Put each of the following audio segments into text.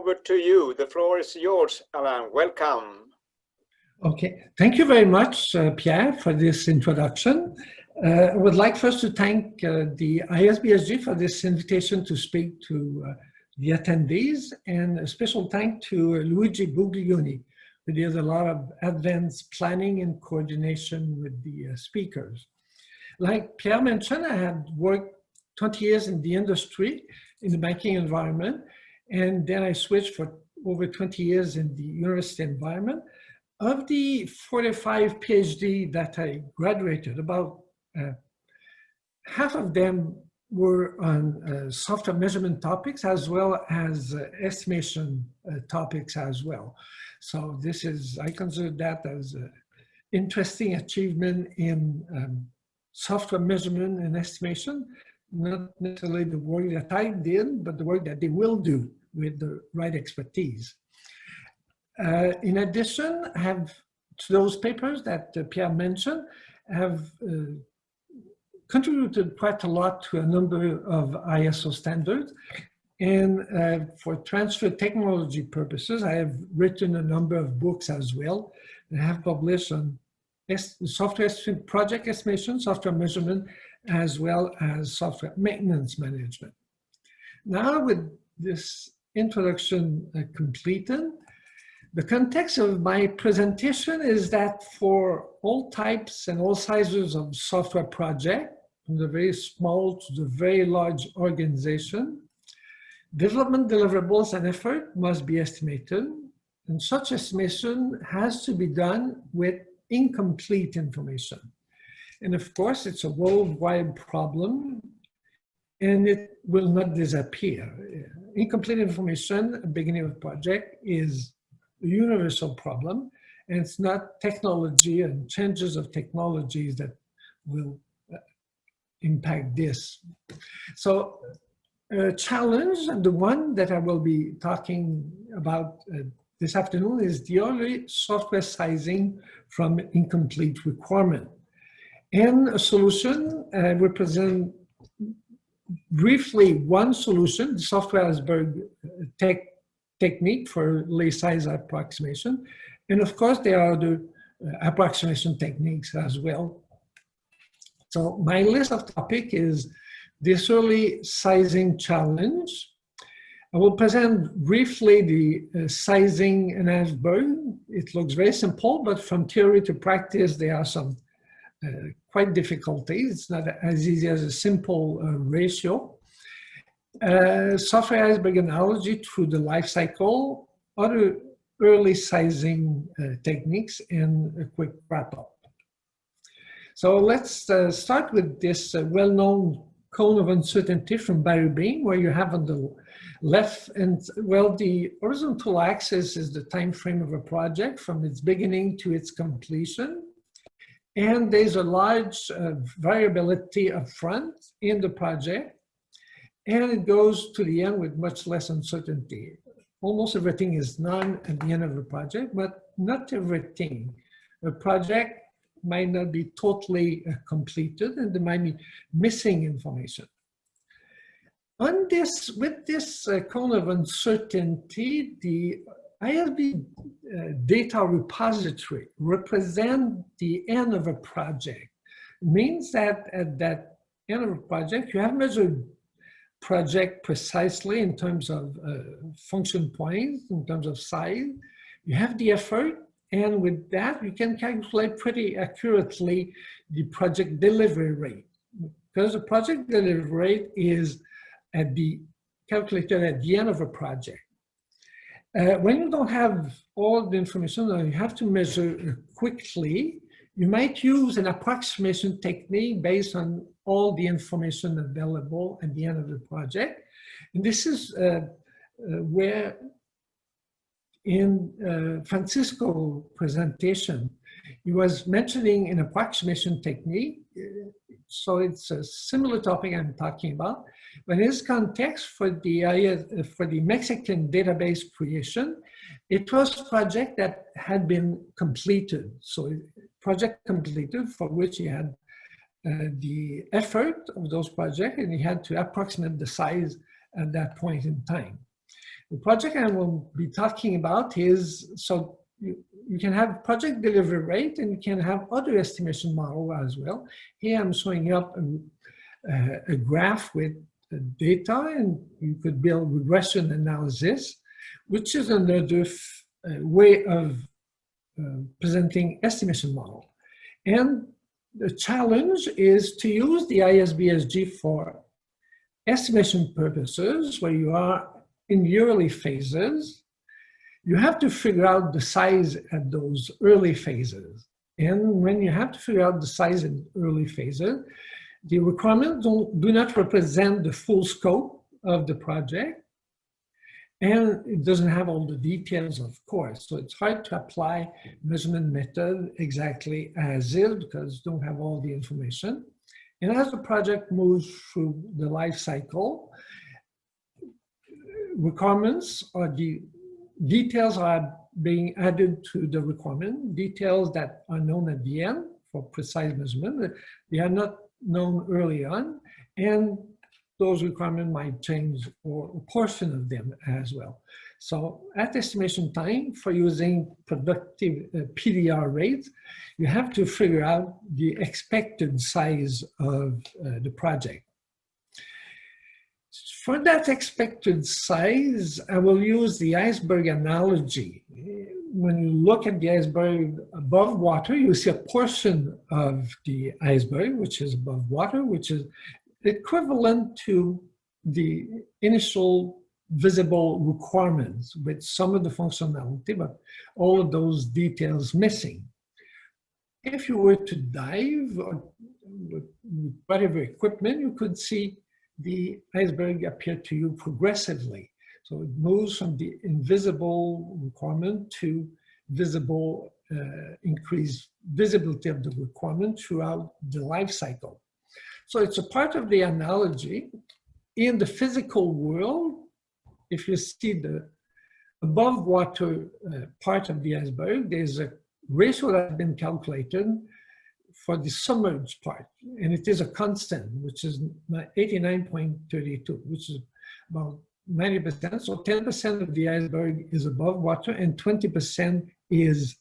over to you. The floor is yours, Alain. Welcome. Okay, thank you very much, Pierre, for this introduction. I would like first to thank the ISBSG for this invitation to speak to the attendees, and a special thank to Luigi Buglioni, who did a lot of advanced planning and coordination with the speakers. Like Pierre mentioned, I had worked 20 years in the industry, in the banking environment, and then I switched for over 20 years in the university environment. Of the 45 PhD that I graduated, about half of them were on software measurement topics as well as estimation topics as well. So this is, I consider that as an interesting achievement in software measurement and estimation, not necessarily the work that I did, but the work that they will do with the right expertise. In addition, I have, to those papers that Pierre mentioned, have contributed quite a lot to a number of ISO standards. And for transfer technology purposes, I have written a number of books as well. I have published on software project estimation, software measurement, as well as software maintenance management. Now, with this introduction completed, the context of my presentation is that for all types and all sizes of software project, from the very small to the very large organization, development deliverables and effort must be estimated, and such estimation has to be done with incomplete information. And of course, it's a worldwide problem, and it will not disappear. Incomplete information at the beginning of a project is a universal problem, and it's not technology and changes of technologies that will impact this. So a challenge, and the one that I will be talking about this afternoon, is the early software sizing from incomplete requirement. And a solution, I will present briefly one solution, the software iceberg technique for size approximation. And of course, there are other approximation techniques as well. So my list of topics is this early sizing challenge. I will present briefly the sizing an iceberg. It looks very simple, but from theory to practice, there are some quite difficulties. It's not as easy as a simple ratio. Software iceberg analogy through the life cycle, other early sizing techniques, and a quick wrap-up. So let's start with this well-known cone of uncertainty from Barry Beam, where you have on the left, and well, the horizontal axis is the time frame of a project from its beginning to its completion. And there's a large variability up front in the project, and it goes to the end with much less uncertainty. Almost everything is known at the end of the project, but not everything. A project might not be totally completed, and there might be missing information. On this, with this cone of uncertainty, the ISB data repository represent the end of a project. It means that at that end of a project, you have measured project precisely in terms of function points, in terms of size. You have the effort, and with that, you can calculate pretty accurately the project delivery rate, because the project delivery rate is calculated at the end of a project. When you don't have all the information and you have to measure quickly, you might use an approximation technique based on all the information available at the end of the project. And this is where in Francisco's presentation, he was mentioning an approximation technique. So it's a similar topic I'm talking about. But in this context, for the Mexican database creation, it was a project that had been completed. So project completed for which he had the effort of those projects, and he had to approximate the size at that point in time. The project I will be talking about is, so you can have project delivery rate and you can have other estimation model as well. Here I'm showing up a graph with data, and you could build regression analysis, which is another way of presenting estimation model. And the challenge is to use the ISBSG for estimation purposes where you are in the early phases. You have to figure out the size at those early phases. And when you have to figure out the size in early phases, the requirements do not represent the full scope of the project. And it doesn't have all the details, of course. So it's hard to apply measurement method exactly as is because you don't have all the information. And as the project moves through the life cycle, requirements or the details are being added to the requirement, details that are known at the end for precise measurement. They are not known early on, and those requirements might change or a portion of them as well. So at estimation time, for using productive PDR rate, you have to figure out the expected size of the project. For that expected size, I will use the iceberg analogy. When you look at the iceberg above water, you see a portion of the iceberg, which is above water, which is equivalent to the initial visible requirements with some of the functionality, but all of those details missing. If you were to dive or with whatever equipment, you could see the iceberg appear to you progressively. So it moves from the invisible requirement to visible, increased visibility of the requirement throughout the life cycle. So it's a part of the analogy. In the physical world, if you see the above water part of the iceberg, there's a ratio that has been calculated for the submerged part, and it is a constant, which is 89.32, which is about 90%. So 10% of the iceberg is above water, and 20% is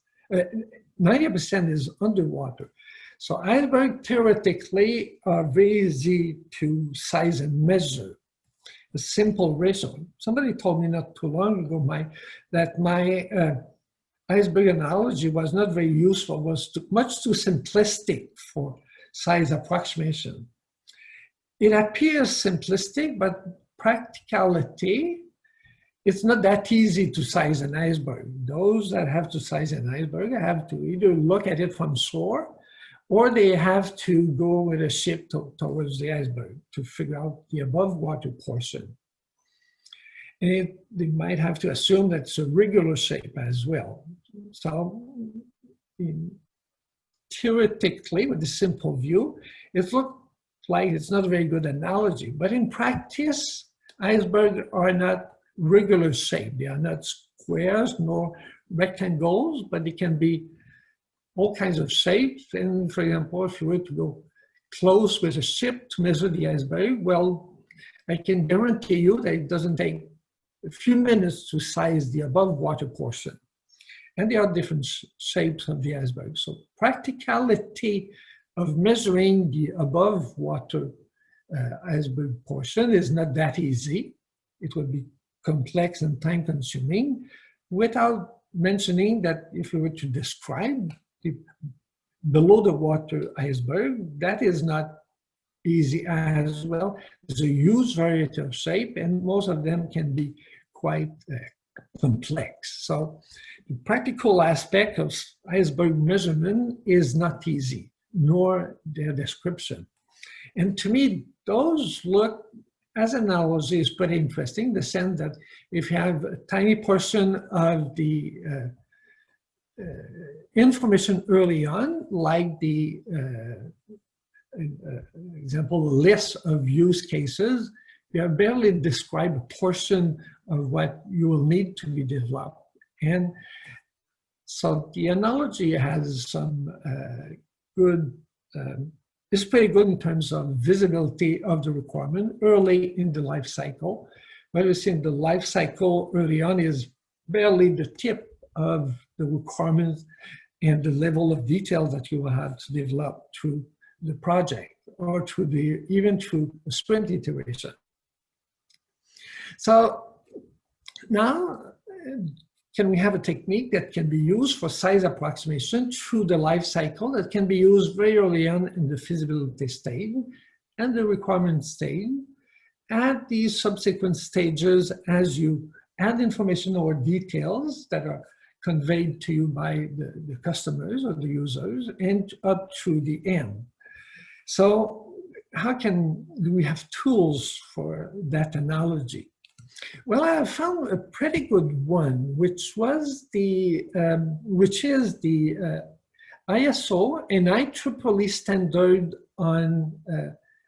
90% is underwater. So iceberg theoretically are very easy to size and measure. A simple ratio. Somebody told me not too long ago that my iceberg analogy was not very useful, was much too simplistic for size approximation. It appears simplistic, but practicality, it's not that easy to size an iceberg. Those that have to size an iceberg have to either look at it from shore, or they have to go with a ship towards the iceberg to figure out the above water portion. And they might have to assume that it's a regular shape as well. So theoretically, with a simple view, it looks like it's not a very good analogy. But in practice, icebergs are not regular shape. They are not squares nor rectangles, but they can be all kinds of shapes. And for example, if you were to go close with a ship to measure the iceberg, well, I can guarantee you that it doesn't take a few minutes to size the above water portion. And there are different shapes of the iceberg. So practicality of measuring the above water iceberg portion is not that easy. It would be complex and time consuming, without mentioning that if we were to describe the below the water iceberg, that is not easy as well. There's a huge variety of shape, and most of them can be quite complex. So the practical aspect of iceberg measurement is not easy, nor their description. And to me, those look, as an analogy, is pretty interesting, the sense that if you have a tiny portion of the information early on, like the example list of use cases, you have barely described a portion of what you will need to be developed. And so the analogy has some good, it's pretty good in terms of visibility of the requirement early in the life cycle, what we see in the life cycle early on is barely the tip of the requirements and the level of detail that you will have to develop through the project or even through a sprint iteration. So now, can we have a technique that can be used for size approximation through the life cycle that can be used very early on in the feasibility stage and the requirement stage, at these subsequent stages as you add information or details that are conveyed to you by the customers or the users and up through the end. So do we have tools for that analogy? Well, I found a pretty good one, which is the ISO and IEEE standard on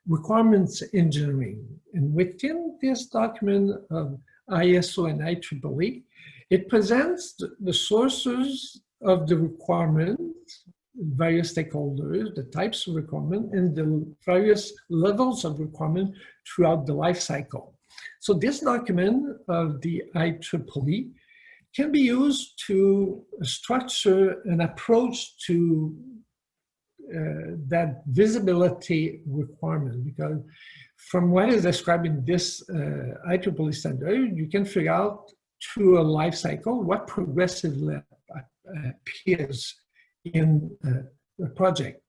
requirements engineering. And within this document of ISO and IEEE, it presents the sources of the requirements, various stakeholders, the types of requirement, and the various levels of requirement throughout the life cycle. So this document of the IEEE can be used to structure an approach to that visibility requirement, because from what is described in this IEEE standard, you can figure out through a life cycle what progressively appears in a project.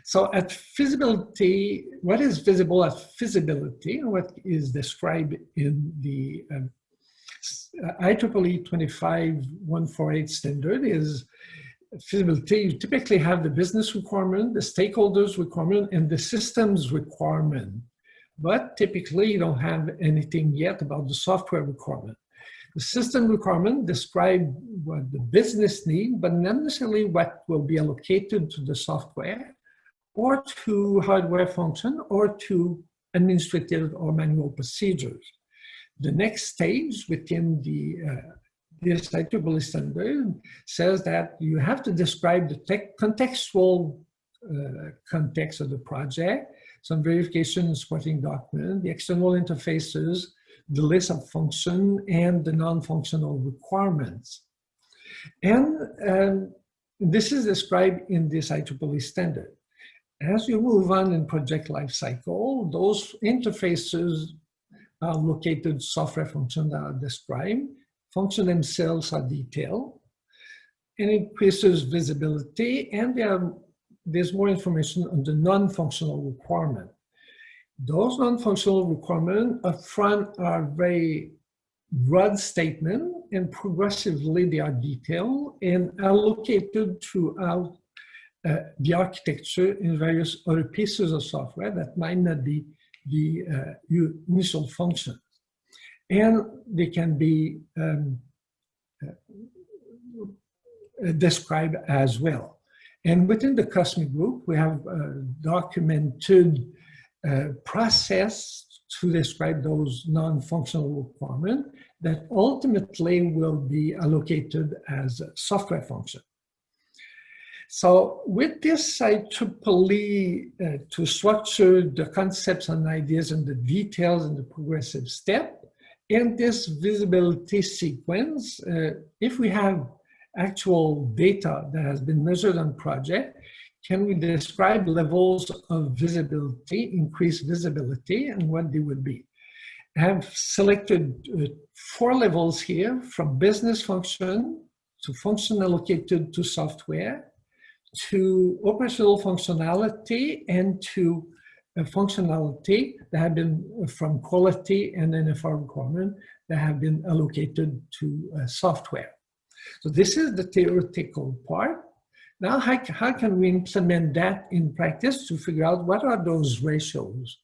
So at feasibility, what is visible at feasibility and what is described in the IEEE 25148 standard is feasibility. You typically have the business requirement, the stakeholders requirement, and the systems requirement. But typically you don't have anything yet about the software requirement. The system requirement describe what the business needs, but not necessarily what will be allocated to the software or to hardware function or to administrative or manual procedures. The next stage within this IEEE standard says that you have to describe the contextual context of the project, some verification and supporting document, the external interfaces, the list of function, and the non-functional requirements. And this is described in this IEEE standard. As you move on in project lifecycle, those interfaces are located software functions that are described, functions themselves are detailed, and it increases visibility, and there's more information on the non-functional requirement. Those non-functional requirements upfront are very broad statement, and progressively they are detailed and allocated throughout the architecture in various other pieces of software that might not be the initial functions. And they can be described as well. And within the Cosmic Group, we have a documented process to describe those non-functional requirements that ultimately will be allocated as a software function. So with this IEEE to structure the concepts and ideas and the details and the progressive step, in this visibility sequence, if we have actual data that has been measured on project, can we describe levels of visibility, increased visibility, and what they would be? I have selected 4 levels here, from business function to function allocated to software, to operational functionality, and to functionality that have been from quality and NFR requirement that have been allocated to software. So this is the theoretical part. Now, how can we implement that in practice to figure out what are those ratios?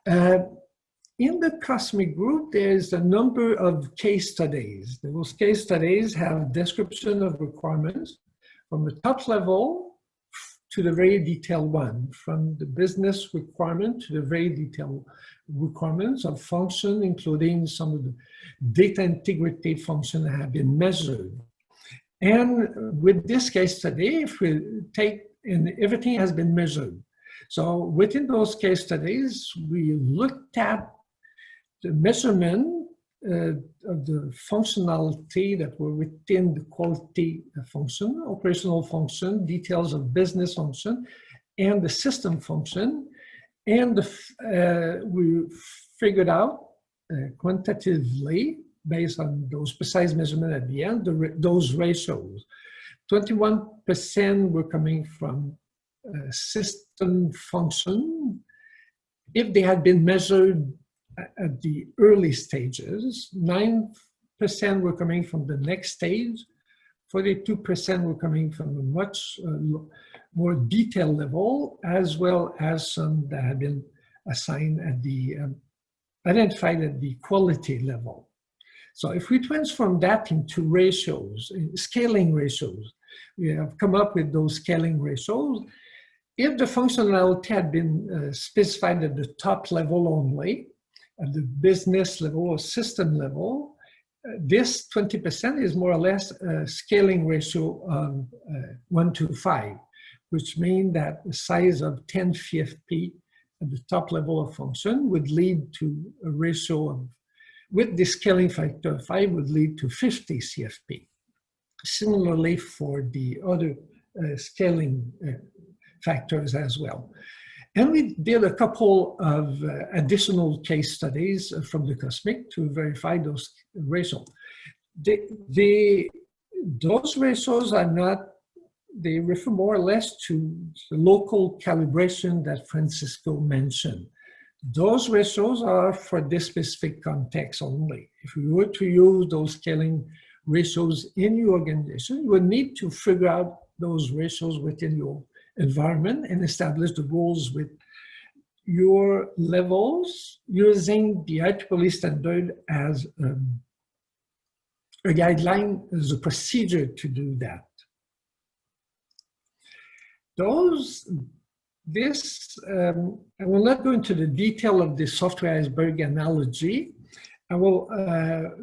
In the Cosmic Group, there's a number of case studies. Those case studies have description of requirements from the top level to the very detailed one, from the business requirement to the very detailed requirements of function, including some of the data integrity functions that have been measured. And with this case study, if we take, and everything has been measured. So within those case studies, we looked at the measurement of the functionality that were within the quality function, operational function, details of business function, and the system function. And we figured out quantitatively, based on those precise measurements at the end, those ratios. 21% were coming from system function. If they had been measured at the early stages, 9% were coming from the next stage, 42% were coming from a much more detailed level, as well as some that had been assigned at the, identified at the quality level. So if we transform that into ratios, scaling ratios, we have come up with those scaling ratios. If the functionality had been specified at the top level only, at the business level or system level, this 20% is more or less a scaling ratio of 1 to 5, which means that the size of 10 CFP at the top level of function would lead to a ratio of, with the scaling factor of 5, would lead to 50 CFP. Similarly for the other scaling factors as well. And we did a couple of additional case studies from the COSMIC to verify those ratios. Those ratios are not, they refer more or less to the local calibration that Francisco mentioned. Those ratios are for this specific context only. If we were to use those scaling ratios in your organization, you would need to figure out those ratios within your environment and establish the rules with your levels using the IEEE standard as a guideline, as a procedure to do that. I will not go into the detail of the software iceberg analogy. I will,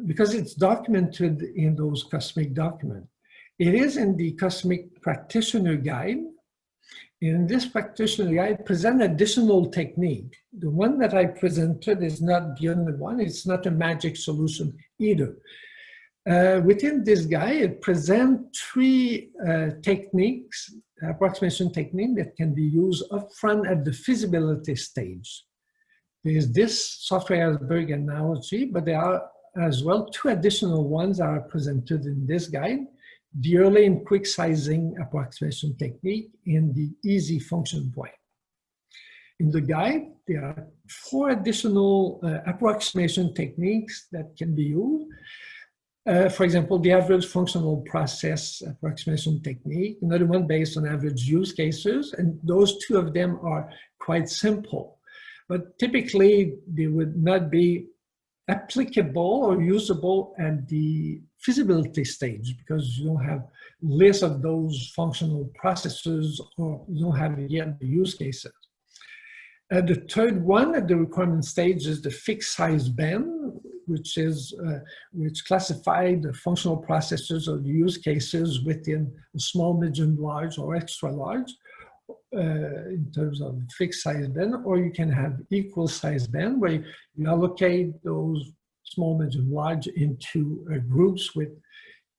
because it's documented in those COSMIC documents. It is in the COSMIC Practitioner Guide. In this Practitioner Guide, present additional technique. The one that I presented is not the only one. It's not a magic solution either. Within this guide, it presents 3 techniques, approximation technique that can be used upfront at the feasibility stage. There's this software iceberg analogy, but there are as well 2 additional ones that are presented in this guide: the early and quick sizing approximation technique and the easy function point. In the guide, there are 4 additional approximation techniques that can be used. For example, the average functional process approximation technique, another one based on average use cases, and those 2 of them are quite simple. But typically, they would not be applicable or usable at the feasibility stage because you don't have lists of those functional processes or you don't have yet the use cases. The third one at the requirement stage is the fixed size band, which classifies the functional processes or the use cases within a small, medium, large, or extra large in terms of fixed size band, or you can have equal size band where you allocate those small, medium, large into groups with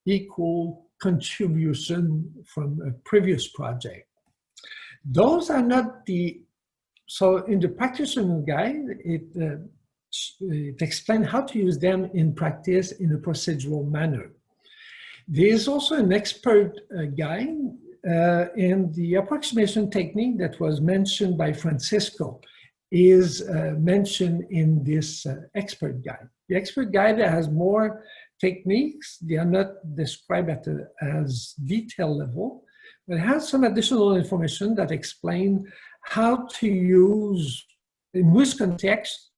equal contribution from a previous project. Those are not the, so in the practitioner guide, it explains how to use them in practice in a procedural manner. There is also an expert guide, and the approximation technique that was mentioned by Francisco is mentioned in this expert guide. The expert guide has more techniques. They are not described at as detailed level, but it has some additional information that explain how to use, in which context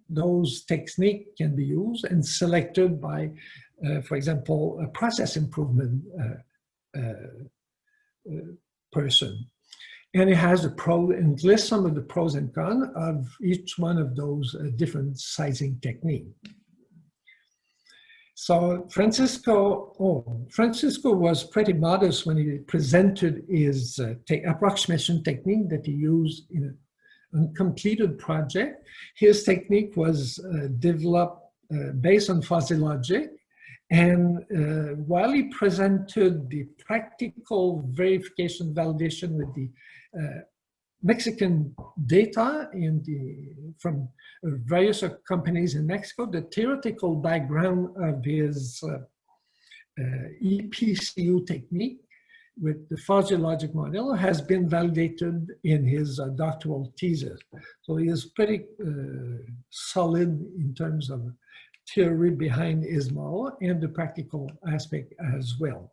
those techniques can be used and selected by, for example, a process improvement person. And it has a pro and lists some of the pros and cons of each one of those different sizing techniques. So Francisco was pretty modest when he presented his approximation technique that he used in uncompleted project. His technique was developed based on fuzzy logic. And while he presented the practical verification validation with the Mexican data from various companies in Mexico, the theoretical background of his EPCU technique with the fuzzy logic model has been validated in his doctoral thesis. So he is pretty solid in terms of theory behind his model and the practical aspect as well.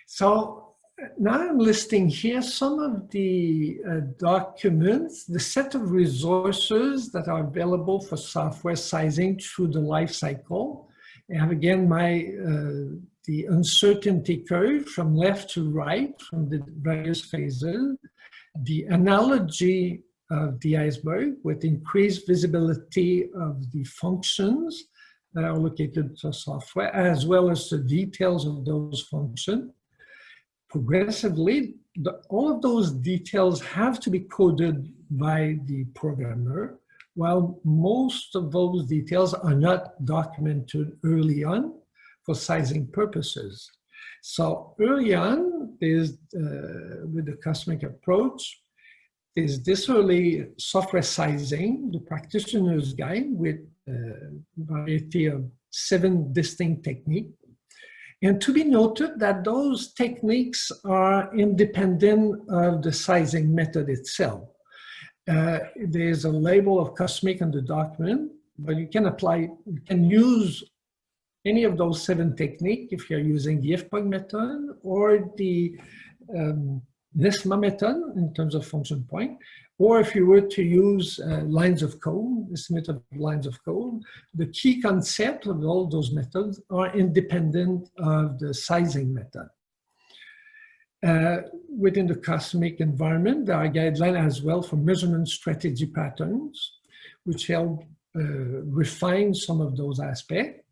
So now I'm listing here some of the documents, the set of resources that are available for software sizing through the life cycle. I have again the uncertainty curve from left to right from the various phases, the analogy of the iceberg with increased visibility of the functions that are located to software, as well as the details of those functions. Progressively, all of those details have to be coded by the programmer, while most of those details are not documented early on for sizing purposes. So early on, there's, with the cosmic approach, there's this early software sizing, the practitioner's guide with a variety of 7 distinct techniques. And to be noted that those techniques are independent of the sizing method itself. There's a label of cosmic on the document, but you can use any of those 7 techniques if you're using the IFPUG method or the NESMA method in terms of function point, or if you were to use lines of code, estimate of lines of code. The key concept of all those methods are independent of the sizing method. Within the cosmic environment, there are guidelines as well for measurement strategy patterns, which help refine some of those aspects.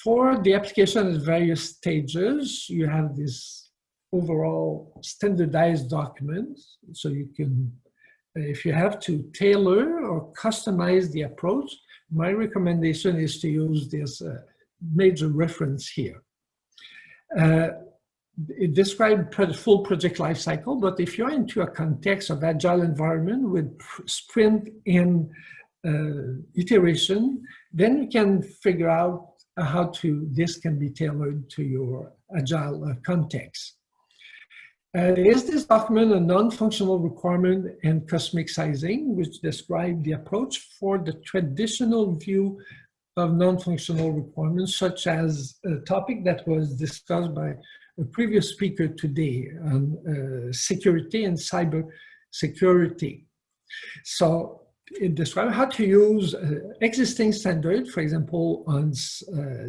For the application at various stages, you have this overall standardized documents, so you can, if you have to tailor or customize the approach, my recommendation is to use this major reference here. It describes full project life cycle, but if you're into a context of agile environment with sprint and iteration, then you can figure out how this can be tailored to your agile context. Is this document a non-functional requirement and cosmic sizing, which describe the approach for the traditional view of non-functional requirements, such as a topic that was discussed by a previous speaker today on security and cyber security. So it describes how to use existing standards, for example, on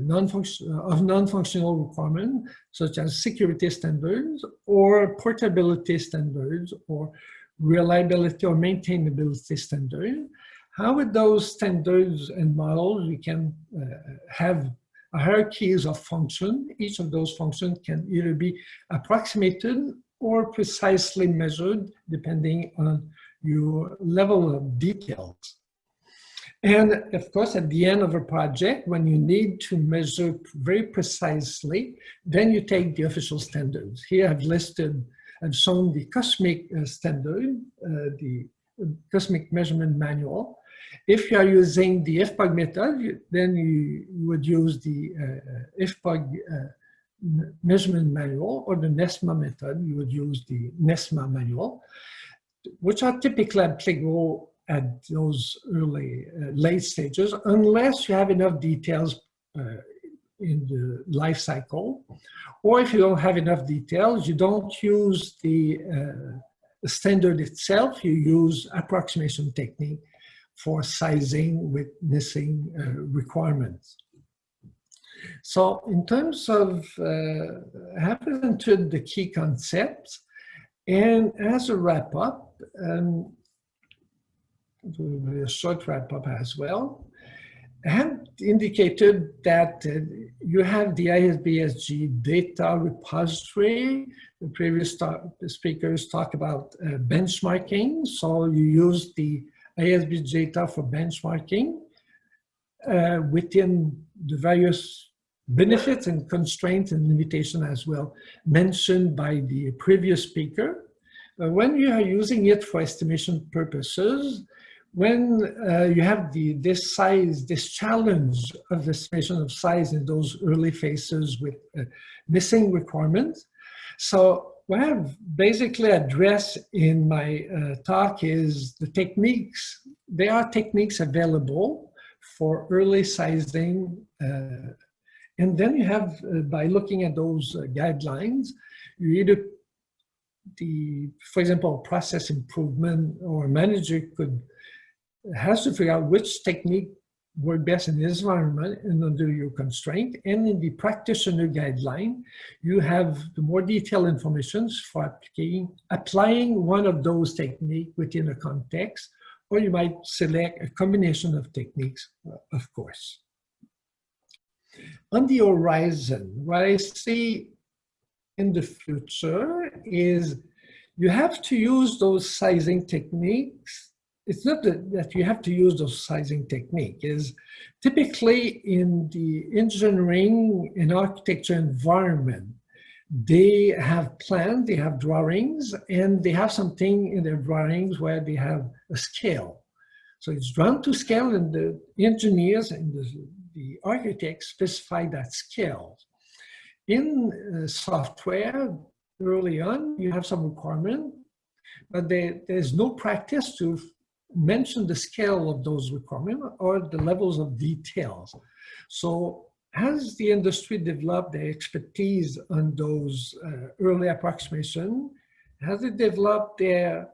non-functional requirements, such as security standards or portability standards or reliability or maintainability standards. How with those standards and models, we can have hierarchies of function. Each of those functions can either be approximated or precisely measured, depending on your level of details. And of course, at the end of a project, when you need to measure very precisely, then you take the official standards. Here I've shown the cosmic standard, the cosmic measurement manual. If you are using the IFPUG method, then you would use the IFPUG measurement manual, or the NESMA method, you would use the NESMA manual, which are typically applicable at those late stages, unless you have enough details in the life cycle. Or if you don't have enough details, you don't use the standard itself, you use approximation technique for sizing with missing requirements. So in terms of, I have presented the key concepts, and as a wrap-up, a short wrap-up as well, I had indicated that you have the ISBSG data repository. The previous speakers talk about benchmarking. So you use the ISBSG data for benchmarking within the various benefits and constraints and limitations as well mentioned by the previous speaker. When you are using it for estimation purposes, when you have this challenge of the estimation of size in those early phases with missing requirements. So what I've basically addressed in my talk is the techniques. There are techniques available for early sizing. And then you have, by looking at those guidelines, you either for example, process improvement or manager has to figure out which technique works best in this environment and under your constraint. And in the practitioner guideline, you have the more detailed information for applying one of those techniques within a context, or you might select a combination of techniques, of course. On the horizon, what I see in the future is you have to use those sizing techniques. It's not that you have to use those sizing techniques. Is typically in the engineering and architecture environment, they have plans, they have drawings, and they have something in their drawings where they have a scale. So it's drawn to scale, and the engineers and the architects specify that scale. In software, early on, you have some requirement, but there's no practice to mention the scale of those requirements or the levels of details. So as the industry developed their expertise on those early approximation, as they developed their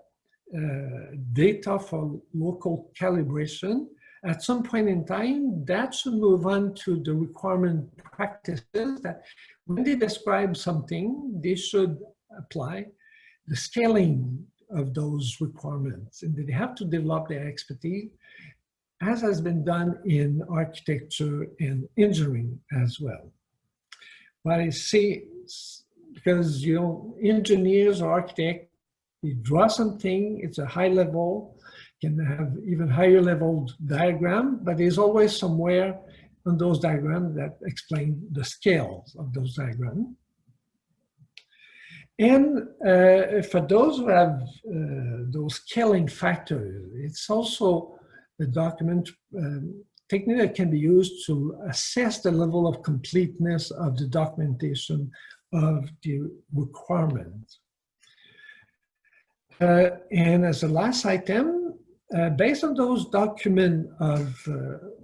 data for local calibration, at some point in time, that should move on to the requirement practices that when they describe something, they should apply the scaling of those requirements. And they have to develop their expertise, as has been done in architecture and engineering as well. But I see, because engineers or architects, they draw something, it's a high level, can have even higher level diagram, but there's always somewhere on those diagrams that explain the scales of those diagrams. And for those who have those scaling factors, it's also a document technique that can be used to assess the level of completeness of the documentation of the requirements. And as a last item, based on those documents of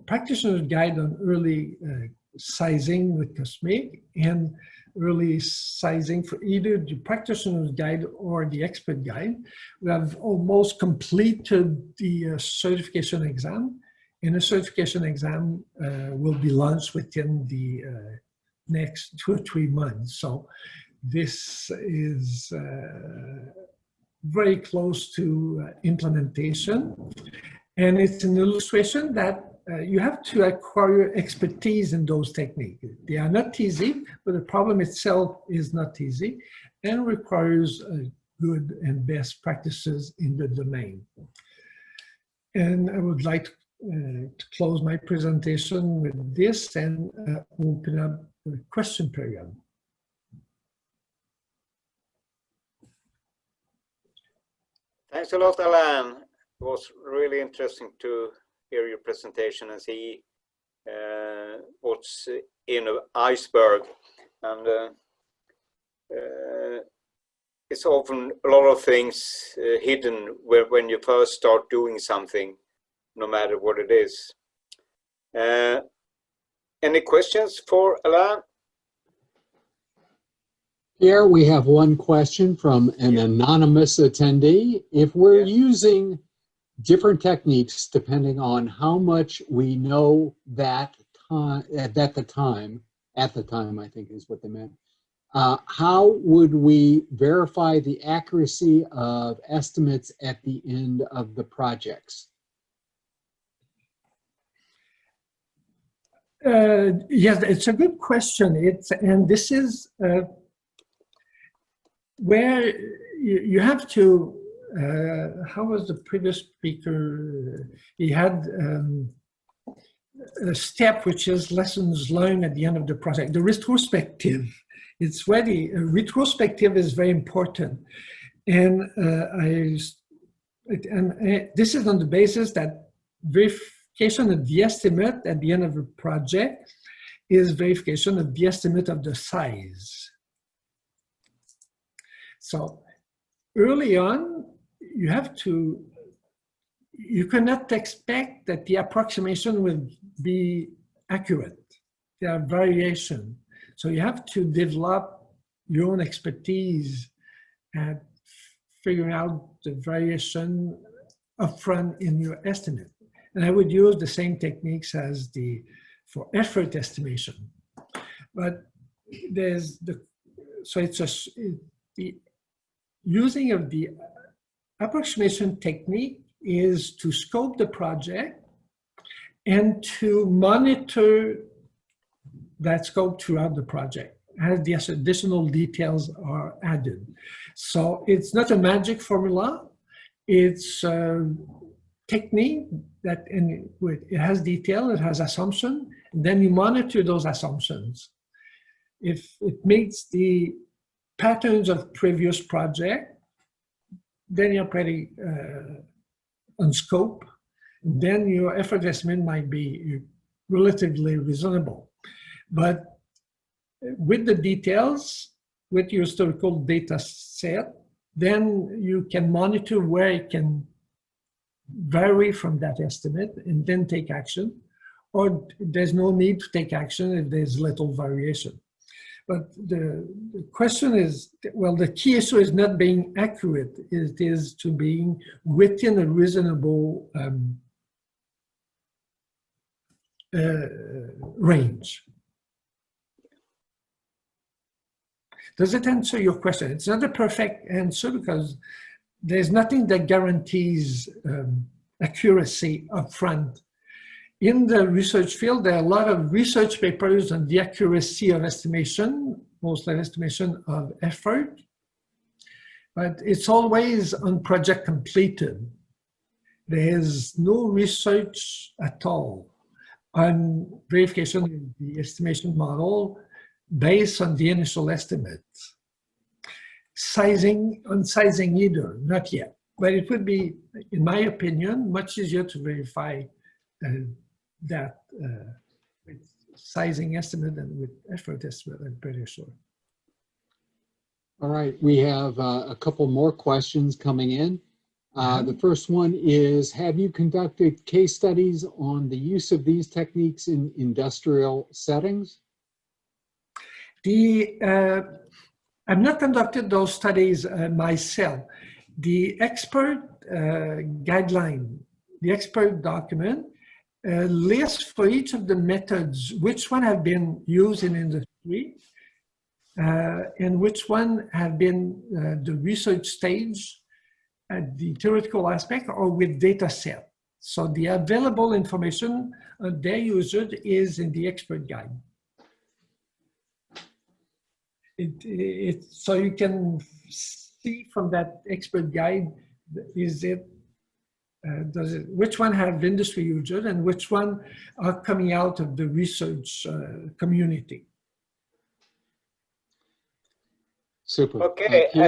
practitioner's guide on early sizing with cosmic and early sizing for either the practitioner's guide or the expert guide, we have almost completed the certification exam, and the certification exam will be launched within the next 2 or 3 months. So this is very close to implementation. And it's an illustration that you have to acquire expertise in those techniques. They are not easy, but the problem itself is not easy and requires good and best practices in the domain. And I would like to close my presentation with this and open up the question period. Thanks a lot, Alain. It was really interesting to hear your presentation and see what's in an iceberg. And it's often a lot of things hidden when you first start doing something, no matter what it is. Any questions for Alain? Here we have one question from an anonymous attendee. If we're using different techniques depending on how much we know that time, at the time I think is what they meant, how would we verify the accuracy of estimates at the end of the projects? Yes, it's a good question. And this is where you have to. How was the previous speaker? He had a step which is lessons learned at the end of the project. The retrospective. It's where the retrospective is very important, and this is on the basis that verification of the estimate at the end of a project is verification of the estimate of the size. So early on, you cannot expect that the approximation will be accurate. There are variations. So you have to develop your own expertise at figuring out the variation upfront in your estimate. And I would use the same techniques as for effort estimation. But there's the using of the approximation technique is to scope the project and to monitor that scope throughout the project as the additional details are added. So it's not a magic formula. It's a technique that it has detail, it has assumption, and then you monitor those assumptions. If it meets the patterns of previous project, then you're pretty on scope. Then your effort estimate might be relatively reasonable. But with the details, with your historical data set, then you can monitor where it can vary from that estimate and then take action, or there's no need to take action if there's little variation. But the question is, well, the key issue is not being accurate, it is to being within a reasonable range. Does it answer your question? It's not a perfect answer because there's nothing that guarantees accuracy upfront. In the research field, there are a lot of research papers on the accuracy of estimation, mostly estimation of effort, but it's always on project completed. There's no research at all on verification of the estimation model based on the initial estimates. Sizing either, not yet. But it would be, in my opinion, much easier to verify that with sizing estimate than with effort estimate, I'm pretty sure. All right, we have a couple more questions coming in. The first one is, have you conducted case studies on the use of these techniques in industrial settings? I've not conducted those studies myself. The expert guideline, the expert document, lists for each of the methods which one have been used in industry and which one have been the research stage at the theoretical aspect or with data set. So the available information on their usage is in the expert guide. So you can see from that expert guide, which one have industry users and which one are coming out of the research community. Super. Okay.